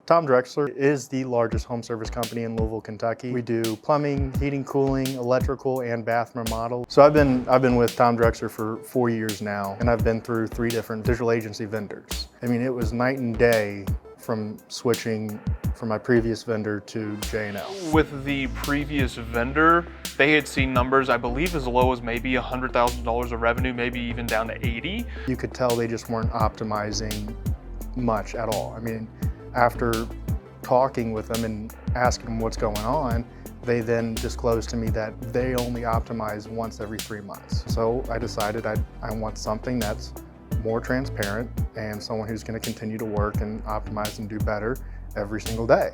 Tom Drexler is the largest home service company in Louisville, Kentucky. We do plumbing, heating, cooling, electrical, and bathroom remodel. So I've been with Tom Drexler for 4 years now, and I've been through 3 different digital agency vendors. I mean, it was night and day from switching from my previous vendor to J&L. With the previous vendor, they had seen numbers, I believe, as low as maybe $100,000 of revenue, maybe even down to 80. You could tell they just weren't optimizing much at all. I mean, after talking with them and asking them what's going on, they then disclosed to me that they only optimize once every 3 months. So I decided I want something that's more transparent and someone who's going to continue to work and optimize and do better every single day.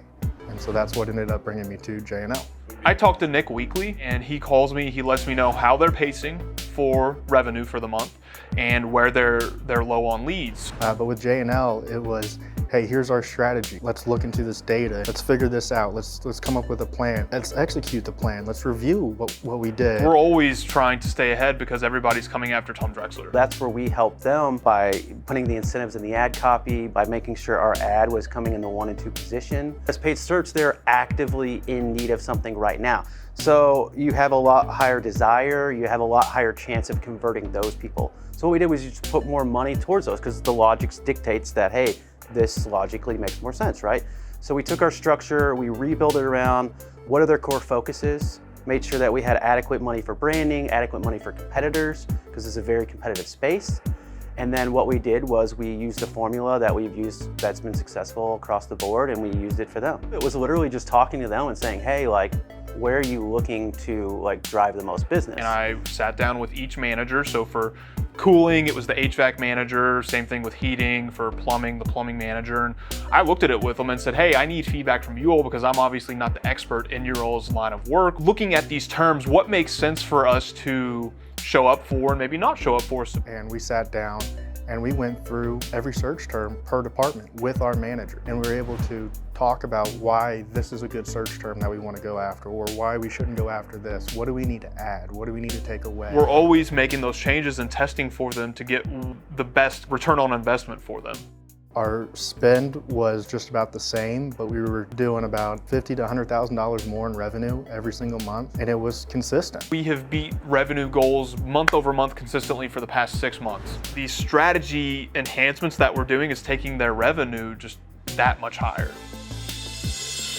And so that's what ended up bringing me to J&L. I talk to Nick weekly, and he calls me, he lets me know how they're pacing for revenue for the month and where they're low on leads. But with J&L, it was, hey, here's our strategy. Let's look into this data. Let's figure this out. Let's come up with a plan. Let's execute the plan. Let's review what we did. We're always trying to stay ahead because everybody's coming after Tom Drexler. That's where we helped them by putting the incentives in the ad copy, by making sure our ad was coming in the 1 and 2 position. As paid search, they're actively in need of something right now. So you have a lot higher desire, you have a lot higher chance of converting those people. So what we did was just put more money towards those because the logic dictates that, hey, this logically makes more sense, right? So we took our structure, we rebuilt it around what are their core focuses, made sure that we had adequate money for branding, adequate money for competitors, because it's a very competitive space. And then what we did was we used a formula that we've used that's been successful across the board, and we used it for them. It was literally just talking to them and saying, hey, like, where are you looking to drive the most business? And I sat down with each manager. So for cooling, it was the HVAC manager, same thing with heating, for plumbing, the plumbing manager. And I looked at it with them and said, hey, I need feedback from you all because I'm obviously not the expert in your all's line of work. Looking at these terms, what makes sense for us to show up for and maybe not show up for? And we sat down and we went through every search term per department with our manager. And we were able to talk about why this is a good search term that we want to go after, or why we shouldn't go after this. What do we need to add? What do we need to take away? We're always making those changes and testing for them to get the best return on investment for them. Our spend was just about the same, but we were doing about $50,000 to $100,000 more in revenue every single month, and it was consistent. We have beat revenue goals month over month consistently for the past 6 months. These strategy enhancements that we're doing is taking their revenue just that much higher.